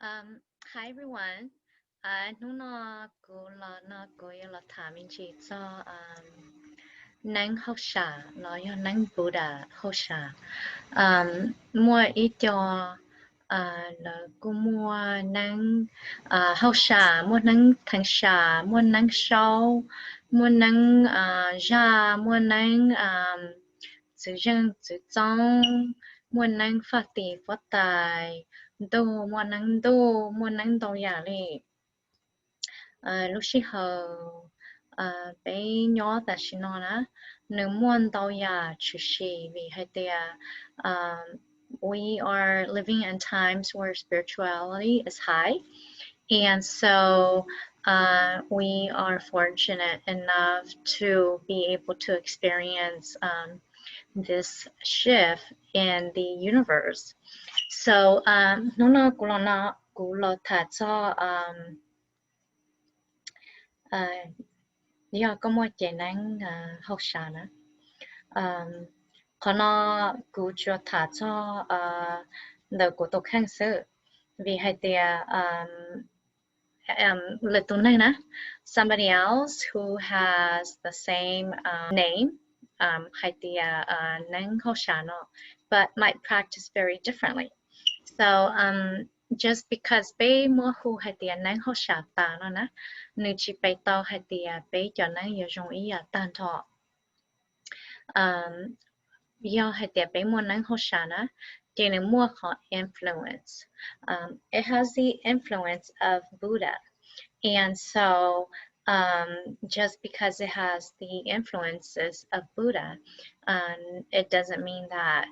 Hi everyone. Nuna go la na go ya la tham in chi cho nang hậu sha lo yo nang Buddha hậu sha. Mua ít cho là cô mua nang hậu sha mua nang thang sha mua nang sau mua nang ja mua nang chữ dân chữ trong mua nang phát tỷ phát tài đồ mua nang đồ giả lì lúc xí hờ bé nhỏ ta xin nó nè nếu muốn đồ giả chú sĩ vì hay tiệt we are living in times where spirituality is high. And so we are fortunate enough to be able to experience this shift in the universe. So, nuna kulana kula tato ya como jenang hoshana. Kana kujo tato the kuto cancer. Vi had the somebody else who has the same name, Nang Hoshano, but might practice very differently. So just because be mua hu Haitia Nang Hoshata no na, nuchi be to Haitia be cho nang yo jong iya tan to. Yo Haitia be mua Nang Hoshana, dene mua influence. It has the influence of Buddha. And so, just because it has the influences of Buddha, it doesn't mean that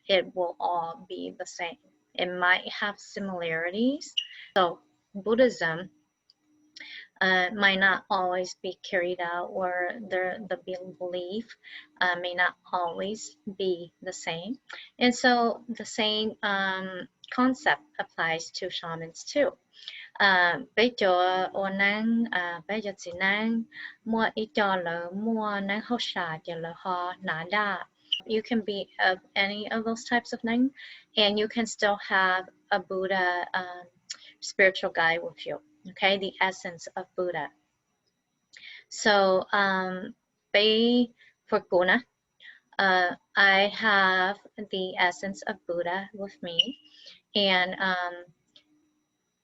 it will all be the same. It might have similarities. So, Buddhism might not always be carried out, or the belief may not always be the same. And so, the same concept applies to shamans too. Bây giờ ô nang bây giờ chỉ nang mua ít cho lỡ mua nang hậu xả cho lỡ họ nã đa. You can be of any of those types of nang, and you can still have a Buddha spiritual guide with you. Okay, the essence of Buddha. So, for Guna, I have the essence of Buddha with me, and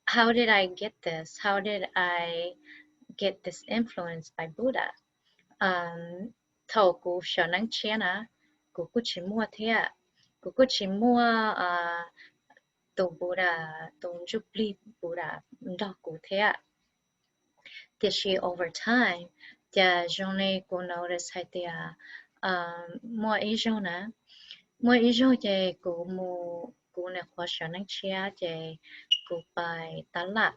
how did I get this? How did I get this influence by Buddha? Thầu cụ sở năng chia na, cụ cụ chỉ mua thế ạ, cụ chỉ mua tổ Buddha, tổ Jubilee Buddha, đó cụ thế ạ. Did she over time? Ja, journey cụ notice hay tia, mua ý jona, mua ý jo je cụ mua cụ ne khoa sở năng chia je cụ bài tá lạc.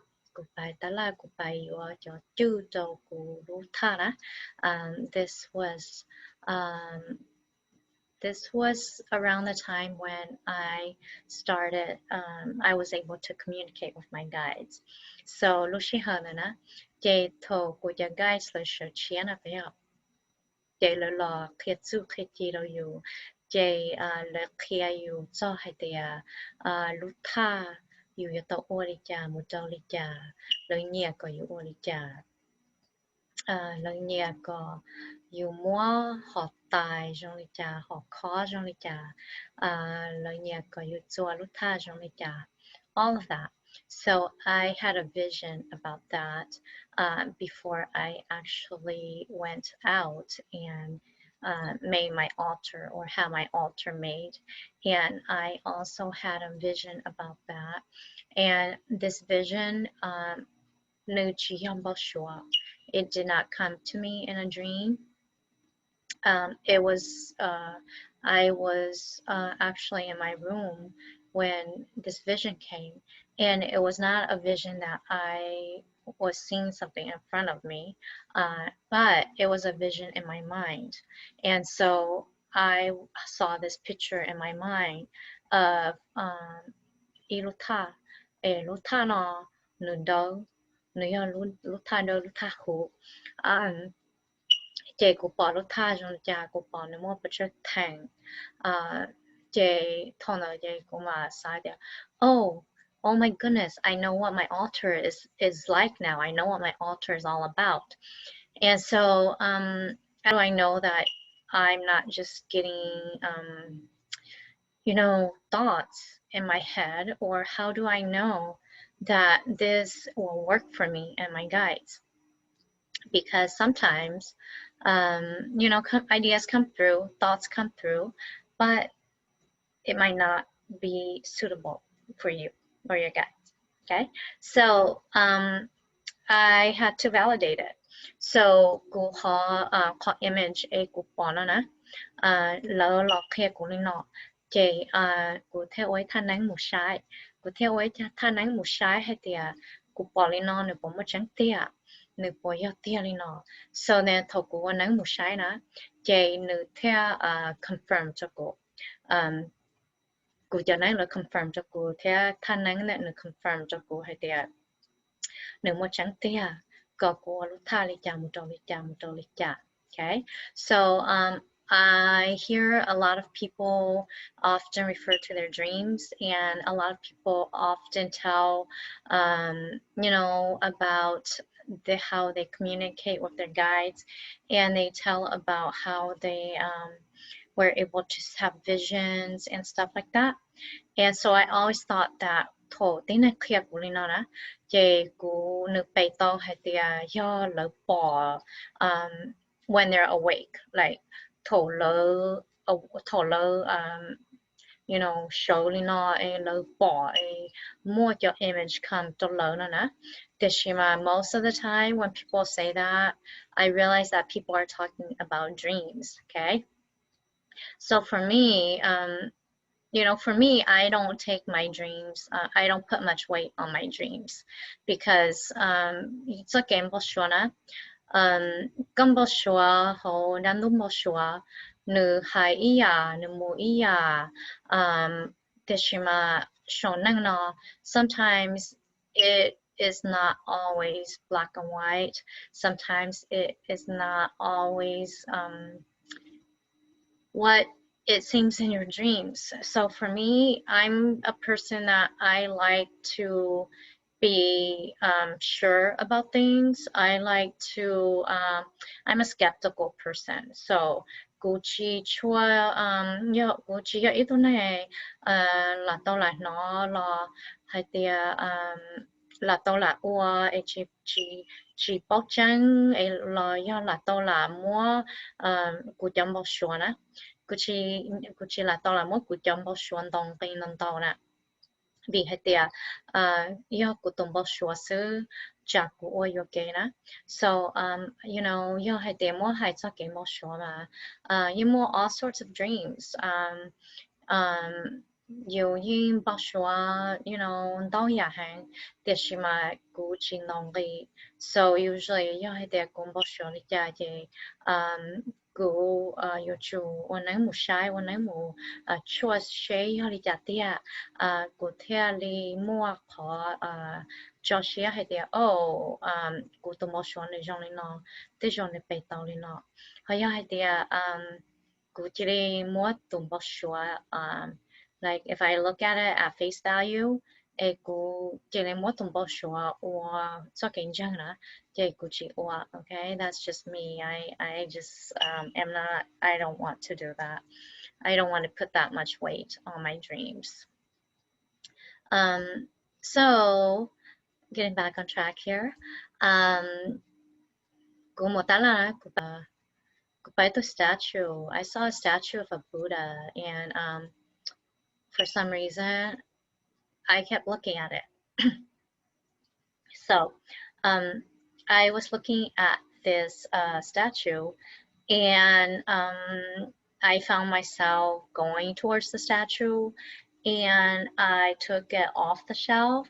This was this was around the time when I started, I was able to communicate with my guides. So, Lucy Helena, Jay to go your guides, Chiana Bell, Jay Law, Kietsu Kitiro you, Jay Le Kia you, Zohadia, Luta, you to Orija, Mudolija, Luniako you Orija. Lần nhà có nhiều mua họ tài trong lịch trà họ khó trong lịch trà lần nhà có nhiều chùa lúc tha trong lịch trà, all of that. So I had a vision about that before I actually went out and made my altar or had my altar made, and I also had a vision about that, and this vision it did not come to me in a dream. It was I was actually in my room when this vision came, and it was not a vision that I was seeing something in front of me, but it was a vision in my mind. And so I saw this picture in my mind of iluta, luta no nudo, nuyo luta no luta hu. Chị của bỏ lúc tha trong nhà của bỏ nếu mà bắt đầu thành chị thằng nào chị cũng mà sai được. Oh, oh my goodness, I know what my altar is like now. I know what my altar is all about. And so how do I know that I'm not just getting you know, thoughts in my head, or how do I know that this will work for me and my guides? Because sometimes, you know, ideas come through, thoughts come through, but it might not be suitable for you or your guides. Okay, so I had to validate it. So cô có image a cô bỏ nó nè, lỡ lọt khe cô lên nọ, chị cô theo ấy thanh nắng một sai, cô theo ấy thanh nắng một sai hay thì cô bỏ lên nọ nữa bỏ một trắng tia, nữa bỏ yêu tia lên nọ, so nên thầu cô nắng một sai nè, chị nữa theo confirm cho cô, cô cho nắng là confirm cho cô, theo thanh nắng nữa confirm cho cô hay thì nếu một trắng tia có cô lúc tha li cha một trâu li cha. Okay, so I hear a lot of people often refer to their dreams, and a lot of people often tell you know, about how they communicate with their guides, and they tell about how they were able to have visions and stuff like that. And so I always thought that thổ tí này kia của linh nó chị của nước bày tàu hay thì do lỡ bỏ when they're awake, like thổ lỡ thổ lỡ you know, show linh nó lỡ bỏ mua cho image come to lỡ nó nè. Tishima, most of the time when people say that, I realize that people are talking about dreams. Okay, so for me, you know, for me, I don't take my dreams, I don't put much weight on my dreams, because it's a game boshwana, gumboshua ho nanumboshua nu hai iya nu mu iya teshima shonangna. Sometimes it is not always black and white. Sometimes it is not always what it seems in your dreams. So for me, I'm a person that I like to be sure about things. I like to, I'm a skeptical person. So Gucci chua yo Gucci yo ito na la to la no la hai tia la to la ua e chi bóc trắng e la yo la to la mua của chồng bóc xua nè, của chị là to là mỗi của chồng bóc xua đồng tiền đồng tàu nè, vì hết tia yo của tông bóc xua sư chả của ôi yo kê nè. So you know, yo hết tia mua hai cho cái bóc xua mà you mua all sorts of dreams, nhiều yin bóc xua, you know, đau ya hàng tiệt chỉ mà của chị đồng đi. So usually yo hết tia cũng bóc xua đi cha chịกูอยู่จูวันนั้นหมูใช้วันนั้นหมูชัวใช้ฮอลิจาเตียกูเทียลีมั่วพอจอเชียให้เดียโอ้กูตัวมอชวนในจงเลยเนาะที่จงในไปเตาเลยเนาะเขาอยากให้เดียกูจะได้มั่วตัวมอชัวlike if I look at it at face value เอกูจะได้มั่วตัวมอชัวว่าสักอย่างจังนะ okay, that's just me. I just am not, I don't want to do that. I don't want to put that much weight on my dreams. So getting back on track here, the statue. I saw a statue of a Buddha, and for some reason I kept looking at it. So I was looking at this statue, and I found myself going towards the statue, and I took it off the shelf,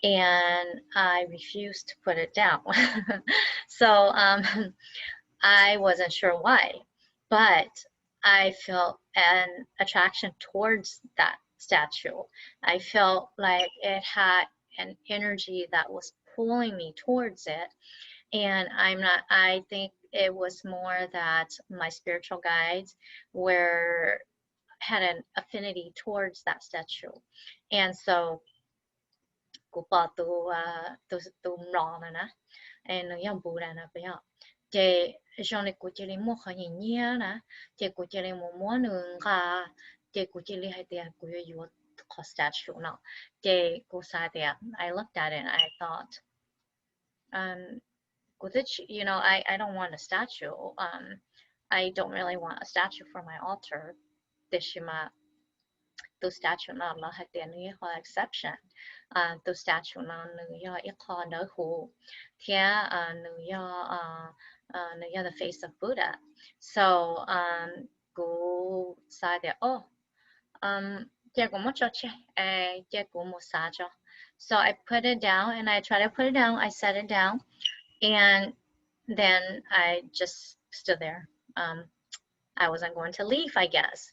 and I refused to put it down. So I wasn't sure why, but I felt an attraction towards that statue. I felt like it had an energy that was pulling me towards it, and I think it was more that my spiritual guides had an affinity towards that statue. And so cú bỏ tu mỏ nè em nó yang bù ra nè bây giờ chị trong này cú chỉ lấy mua khỏi nhìn nhia nè chị cú chỉ lấy mua nương cả chị cú chỉ lấy hai tiền cú yêu cost statue nó chị cú sai tiền I looked at it and I thought um you know I don't want a statue I don't really want a statue for my altar Teshima tu statue nó là hai tiền như họ exception tu statue nó nữ do ít khó đỡ hù thế nữ do nữ do the face of Buddha so cú sai để oh chị cũng muốn cho chị chị cũng muốn sa cho so I put it down and I try to put it down I set it down and then I just stood there I wasn't going to leave I guess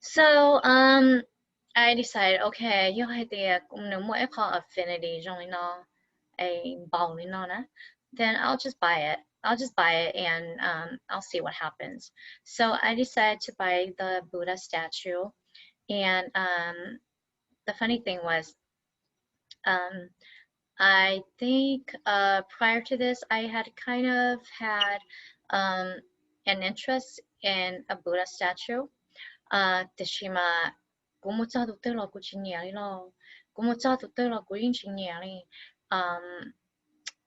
so I decided, okay, you had the more call affinity, nó a ball then I'll just buy it. I'll just buy it and I'll see what happens. So I decided to buy the Buddha statue, and the funny thing was, I think prior to this, I had kind of had an interest in a Buddha statue. Teshima cũng cho tụi tôi là của chị nhẹ lo cũng cho tụi tôi là của chị nhẹ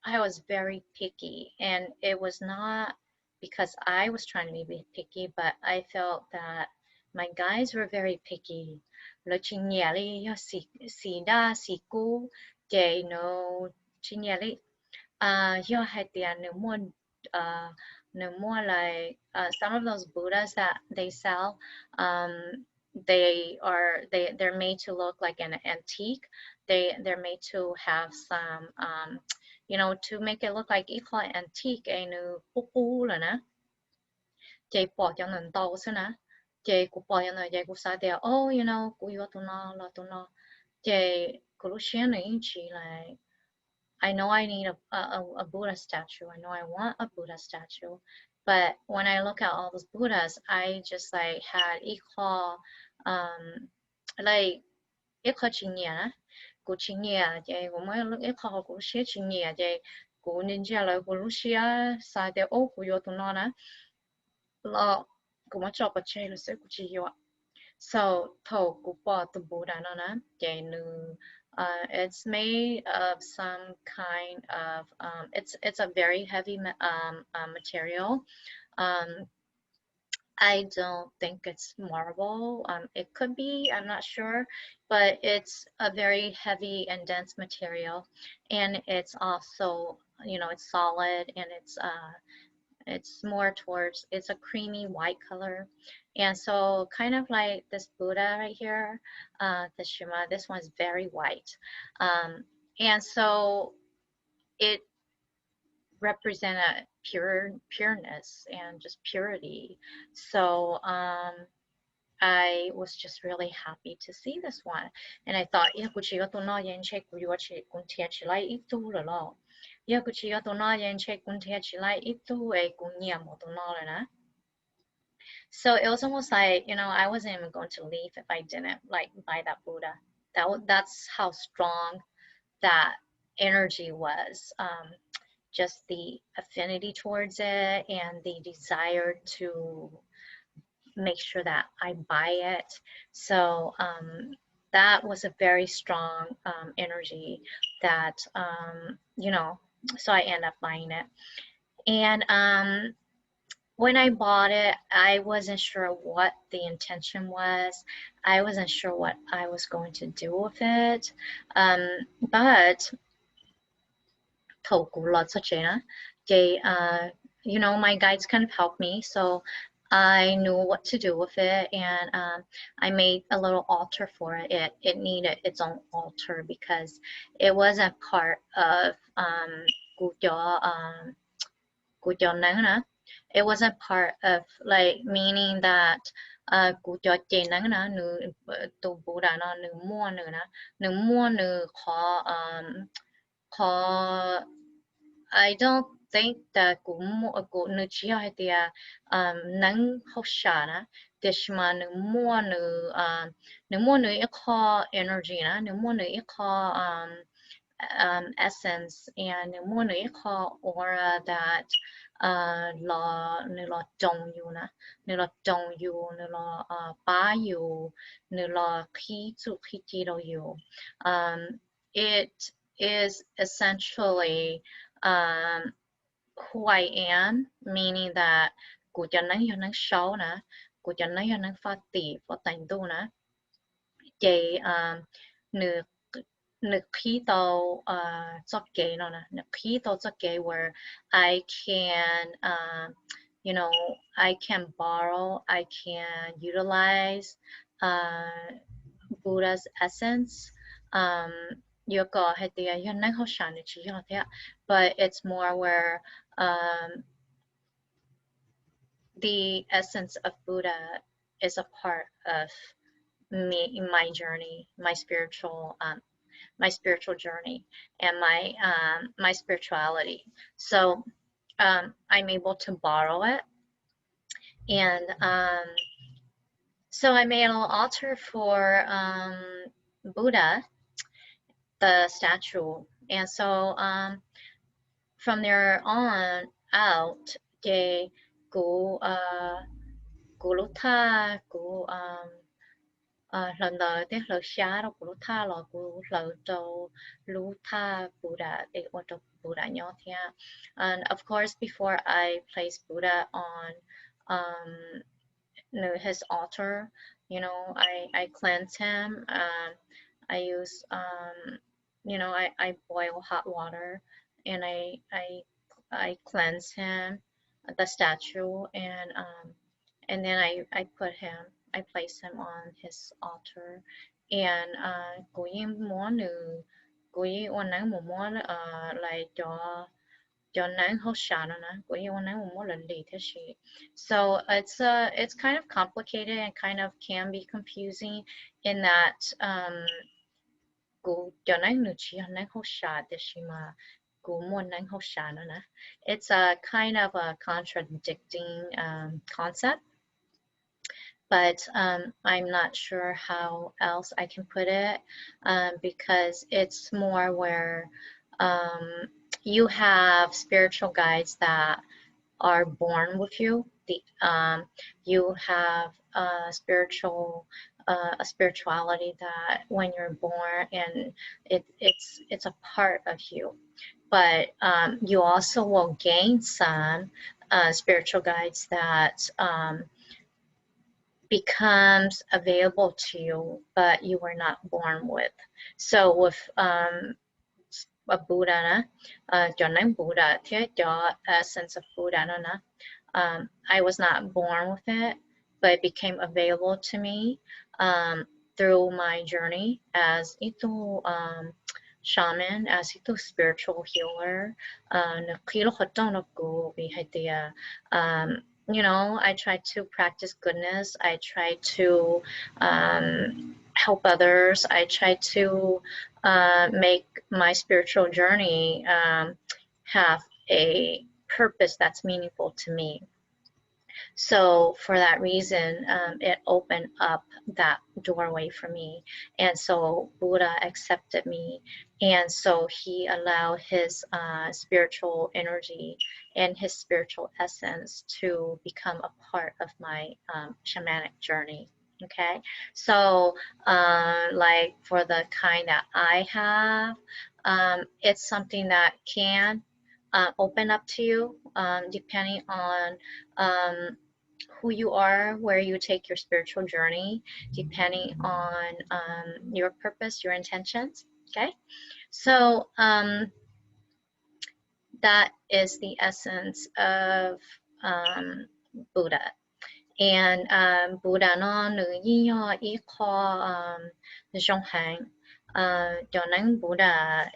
I was very picky and it was not because I was trying to be picky but I felt that my guys were very picky lo chị nhẹ li yo si đa si cú để nó chị nhẹ li yo hai tiền no more like some of those Buddhas that they sell they're made to look like an antique they're made to have some you know to make it look like equal antique and là nè chạy bỏ cho nên tàu xí nè chạy cũng bỏ cho nên chạy cũng sai there oh you know cũng yêu tụi nó là tụi nó chạy cũng lúc xưa này chỉ là I know I need a Buddha statue. I know I want a Buddha statue. But when I look at all those Buddhas, I just like had equal, like, equal chinya. Cô chinya, vậy cũng mới lúc equal cô xí chinya, vậy cô ninja là cô lúc xí sai để ô cô yêu tụi nó nè. Là cô mới chọn cái chơi là sẽ cô chỉ yêu. So, thầu cô bỏ tụi Buddha nó nè, vậy nữ. It's made of some kind of it's a very heavy material. I don't think it's marble. It could be, I'm not sure, but it's a very heavy and dense material, and it's also, you know, it's solid and it's more towards, it's a creamy white color. And so kind of like this Buddha right here, the Shima, this one's very white. And so it represented pureness and just purity. So I was just really happy to see this one. And I thought, yeah, so it was almost like, you know, I wasn't even going to leave if I didn't like buy that Buddha. That's how strong that energy was. Just the affinity towards it and the desire to make sure that I buy it. So that was a very strong energy that, you know, so I ended up buying it. And when I bought it, I wasn't sure what the intention was. I wasn't sure what I was going to do with it. But you know, my guides kind of helped me, so I knew what to do with it, and I made a little altar for it. It needed its own altar because it wasn't part of it wasn't part of, like, meaning that I don't think that nang hoshana Dishma Numonu Iko energy, Numonu Iko essence, and Numonu Iko aura that la dong yu na nula dong yu nula ba yu nula ki tu kitiro yu. It is essentially who I am, meaning that cô cho nó cho nó xấu nè, cô cho nó cho nó phát tỷ phát thành tu nè, chị nửa nửa khí tàu cho kế nó nè, nửa khí tàu cho kế where I can you know, I can borrow, I can utilize Buddha's essence. Yo có hay thì yo năng học sản để chỉ cho thế, but it's more where the essence of Buddha is a part of me in my journey, my spiritual journey, and my spirituality. So I'm able to borrow it, and so I made an altar for Buddha, the statue, and so from there on out, they go lúc tha của lần đầu tiên lần xa đó của lúc tha là của lần đầu lúc tha Buddha để ôn tập Buddha nhỏ thế. And of course before I place Buddha on his altar, you know, I cleanse him. I use you know, I boil hot water and I cleanse him, the statue, and then I place him on his altar, and cô yi muốn nữ cô yi ôn nắng một muốn lại cho nắng hốt sáng nè cô yi ôn nắng một muốn lần lì thế chị. So it's kind of complicated and kind of can be confusing in that cô cho nắng nữ chỉ nắng hốt sáng thế chị mà cô muốn nắng hốt sáng nè. It's a kind of a contradicting concept. But I'm not sure how else I can put it because it's more where you have spiritual guides that are born with you. You have a spirituality that when you're born, and it's a part of you. But you also will gain some spiritual guides that becomes available to you, but you were not born with. So with a Buddha, cho năng Buddha, thế cho essence of Buddha I was not born with it, but it became available to me through my journey as ito shaman, as ito spiritual healer. You know, I try to practice goodness. I try to help others. I try to make my spiritual journey have a purpose that's meaningful to me. So for that reason, it opened up that doorway for me. And so Buddha accepted me. And so he allowed his spiritual energy and his spiritual essence to become a part of my shamanic journey. Okay, so like for the kind that I have, it's something that can open up to you depending on who you are, where you take your spiritual journey, depending on your purpose, your intentions. Okay, so that is the essence of Buddha. And Buddha no nữ yi yo yi kho zhong hang cho năng Buddha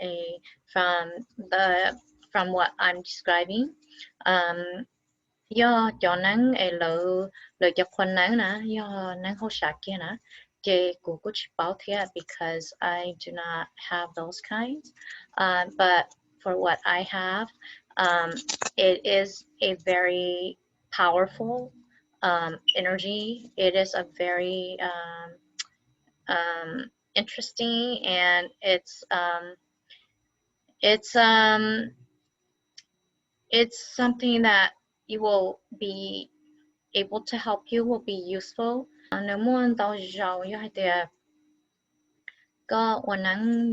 from what I'm describing do cho năng lỡ cho con năng nè do năng hỗ trợ kia nè cái của bảo thế because I do not have those kinds but for what I have it is a very powerful energy. It is a very interesting, and it's um, it's something that you will be able to help you, will be useful. Nếu muốn tao giàu như thế cóวันนั้น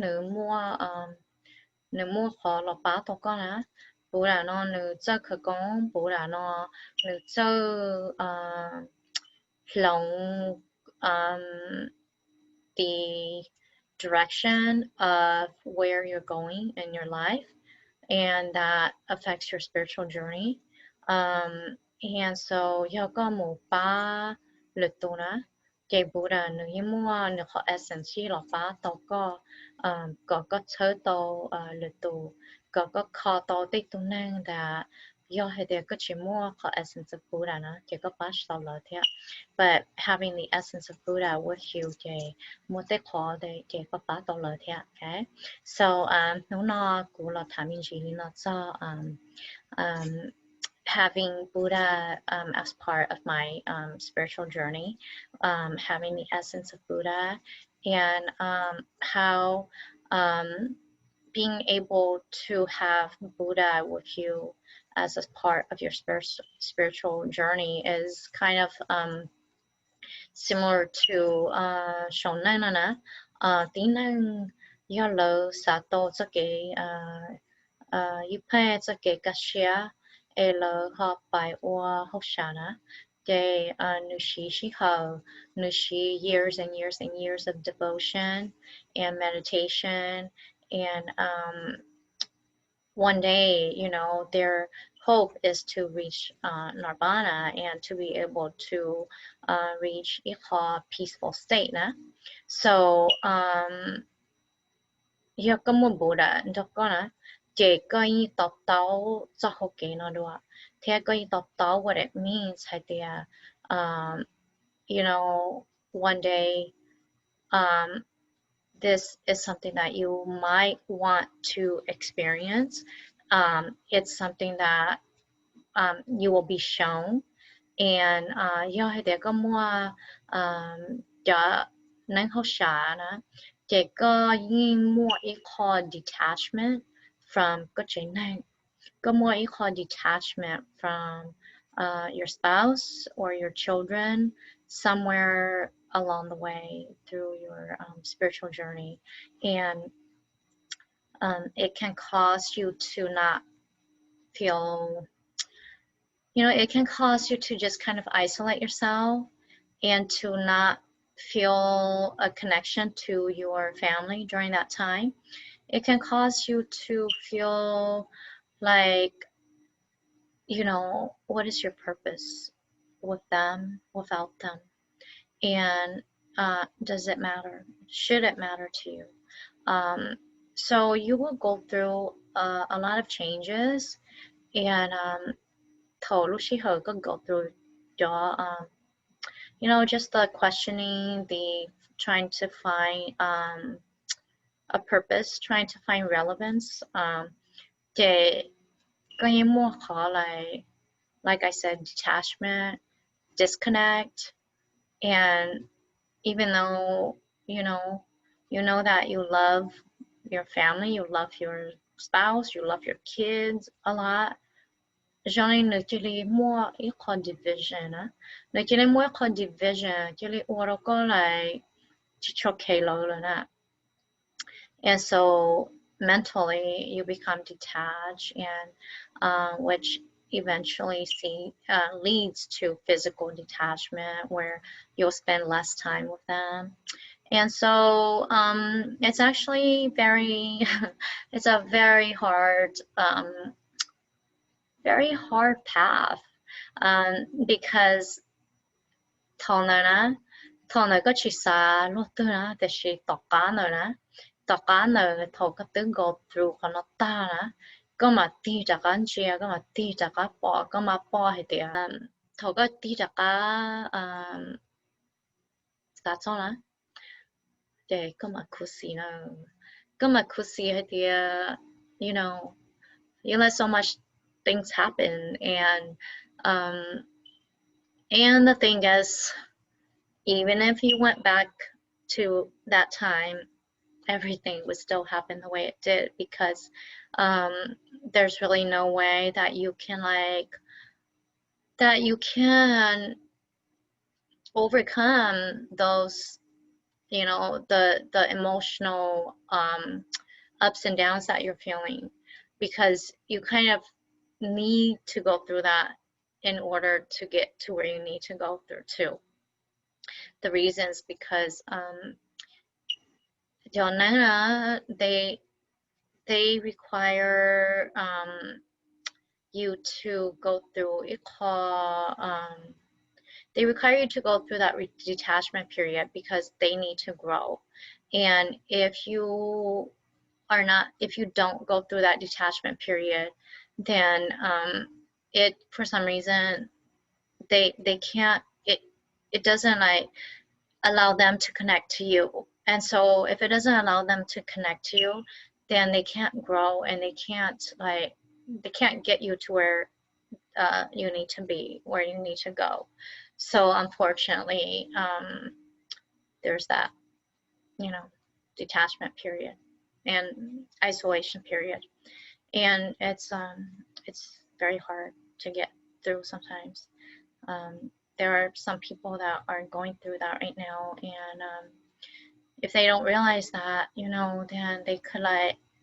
nếu mua khó là bán tao có nè bố là nó nếu chơi khởi công bố là nó nếu chơi lòng um, the direction of where you're going in your life, and that affects your spiritual journey. And so yo có một ba lực tu nè cái bố là nếu như mua nếu họ essence là ba tao có chơi tao lực tu có khó tao tích tu năng that yo hay để có chỉ mua có essence of Buddha nè chỉ có ba sao là thế. But having the essence of Buddha with you thì mua tế khó để chỉ có ba tao là thế. Okay, so nếu nó cũng là tham minh chỉ nó cho having Buddha as part of my spiritual journey, having the essence of Buddha, and how being able to have Buddha with you as a part of your spiritual journey is kind of similar to Shonanana, Tinang Yalo Sato Sake, Yupe Sake Kashia. Elo hop by or Hoshana. They Nushi Shiho, Nushi years and years and years of devotion and meditation. And one day, you know, their hope is to reach Nirvana and to be able to reach a peaceful state. Nah? So, Yakamon Buddha, Dokona. Chỉ coi tập táo cho học kỳ nó được. Thế coi tập táo what it means hay thì you know, one day this is something that you might want to experience. It's something that you will be shown, and do hay để có mua cho năng học xả nè. Chỉ có mua ý called detachment from what you call detachment from your spouse or your children somewhere along the way through your spiritual journey, and it can cause you to not feel, you know, it can cause you to just kind of isolate yourself and to not feel a connection to your family during that time. It can cause you to feel like, you know, what is your purpose with them, without them? And does it matter? Should it matter to you? So you will go through a lot of changes, and go through you know, just the questioning, the trying to find a purpose, trying to find relevance. Like I said, detachment, disconnect, and even though you know that you love your family, you love your spouse, you love your kids a lot, j'en ai une more equal division. More equal division, like and so mentally you become detached, and which eventually leads to physical detachment where you'll spend less time with them. And so it's actually very it's a very hard path, because Tolna có chỉ xa lúc tư nè, để chỉ tọt cá nữa thầu cái tướng go through con nó ta nè, có mà ti ra cái chia, có mà ti ra cái bỏ, có mà bỏ thì thầu cái ti ra cái sao cho nè, để có mà cusi nè, có mà cusi thì you know, you let so much things happen, and And the thing is, even if you went back to that time, everything would still happen the way it did, because um, there's really no way that you can overcome those, you know, the emotional ups and downs that you're feeling, because you kind of need to go through that in order to get to where you need to go through to. The reasons, because they require you to go through they require you to go through that detachment period, because they need to grow. And if you don't go through that detachment period, then it, for some reason, they can't, it doesn't allow them to connect to you. And so if it doesn't allow them to connect to you, then they can't grow, and they can't get you to where you need to be, where you need to go. So unfortunately, there's that, you know, detachment period and isolation period. And it's very hard to get through sometimes. There are some people that are going through that right now, and if they don't realize that, you know, then they could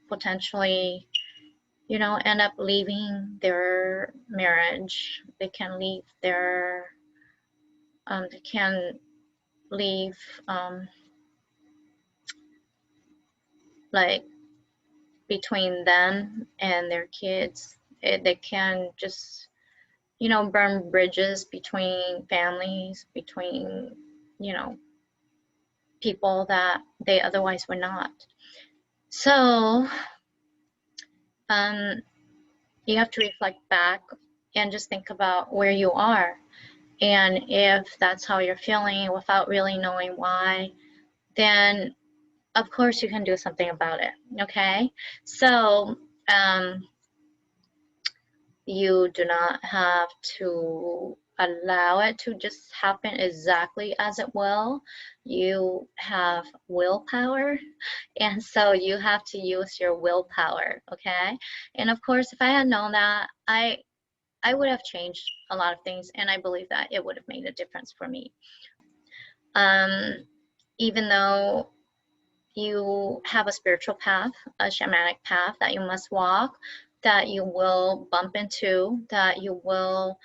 potentially, you know, end up leaving their marriage. They can leave they can leave like between them and their kids. They can just, you know, burn bridges between families, between, you know, people that they otherwise would not. So you have to reflect back and just think about where you are. And if that's how you're feeling without really knowing why, then of course you can do something about it. Okay? So you do not have to allow it to just happen exactly as it will. You have willpower, and so you have to use your willpower. Okay? And of course, if I had known that, I would have changed a lot of things, and I believe that it would have made a difference for me. Even though you have a spiritual path, a shamanic path that you must walk, that you will bump into, that you will,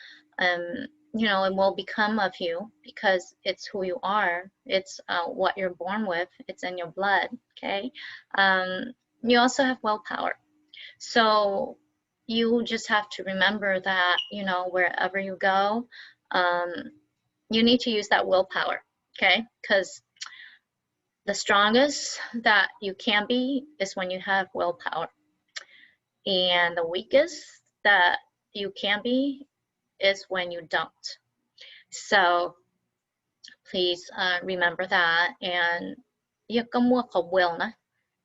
you know, it will become of you, because it's who you are. It's what you're born with. It's in your blood. Okay. You also have willpower. So you just have to remember that, you know, wherever you go, you need to use that willpower. Okay. Because the strongest that you can be is when you have willpower. And the weakest that you can be is when you don't. So please remember that. And you có mua khẩu will nè,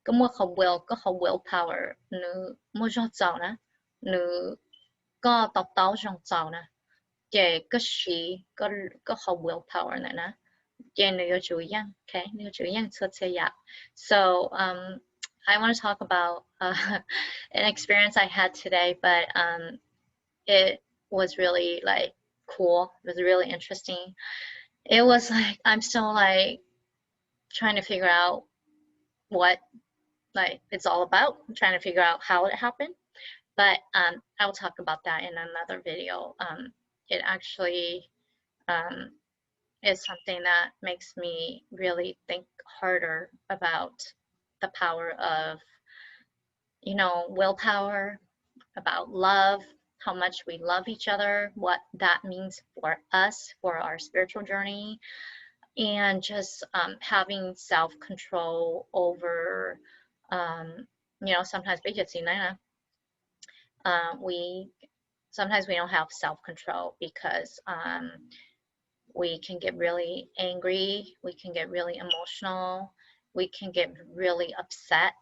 có mua khẩu will, có khẩu willpower, nữ mua cho giàu nè, nữ có tóc táo trong giàu nè, để có sĩ có khẩu willpower nè nè. Okay, so I want to talk about an experience I had today, but it was really cool. It was really interesting. It was I'm still trying to figure out what it's all about. I'm trying to figure out how it happened, but I will talk about that in another video. It actually is something that makes me really think harder about the power of, you know, willpower, about love, how much we love each other, what that means for us, for our spiritual journey, and just having self-control over, you know, sometimes we sometimes we don't have self-control because we can get really angry, we can get really emotional, we can get really upset.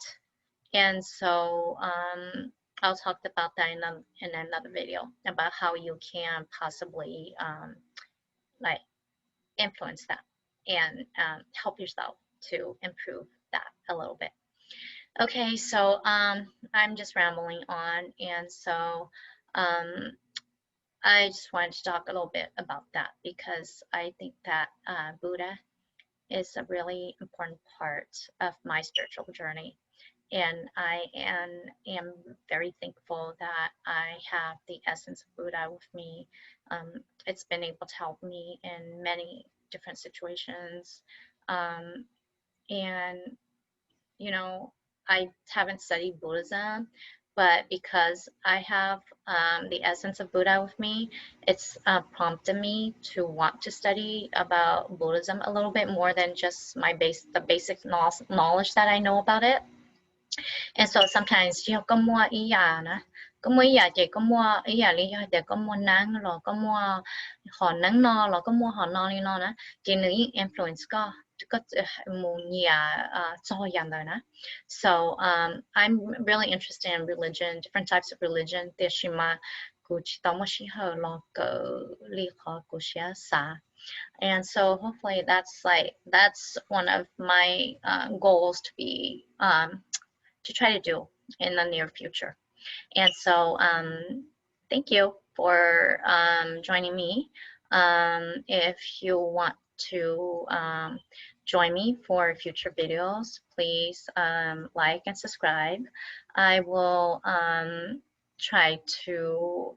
And so I'll talk about that in another video, about how you can possibly like influence that and help yourself to improve that a little bit. Okay, so I'm just rambling on, and so I just wanted to talk a little bit about that because I think that Buddha is a really important part of my spiritual journey. And I am very thankful that I have the essence of Buddha with me. It's been able to help me in many different situations. Um, and, you know, I haven't studied Buddhism, but because I have the essence of Buddha with me, it's prompted me to want to study about Buddhism a little bit more than just the basic knowledge that I know about it. And so sometimes you có mua ý à nè, có mua ý à chị có mua ý à lý do để có mua nắng rồi có mua họ nắng no rồi có mua họ no đi no nè, chị nữ influence có mua nhiều cho dạng đời nè. So I'm really interested in religion, different types of religion. Để chị mà cụ chỉ tao mua chị hờ lo cờ lý khó cụ sẽ xa. And so hopefully that's one of my goals to be to try to do in the near future. And so thank you for joining me. If you want to join me for future videos, please like and subscribe. I will try to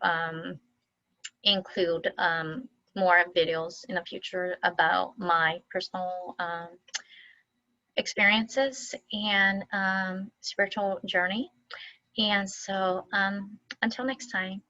include more videos in the future about my personal experiences and spiritual journey. And so until next time.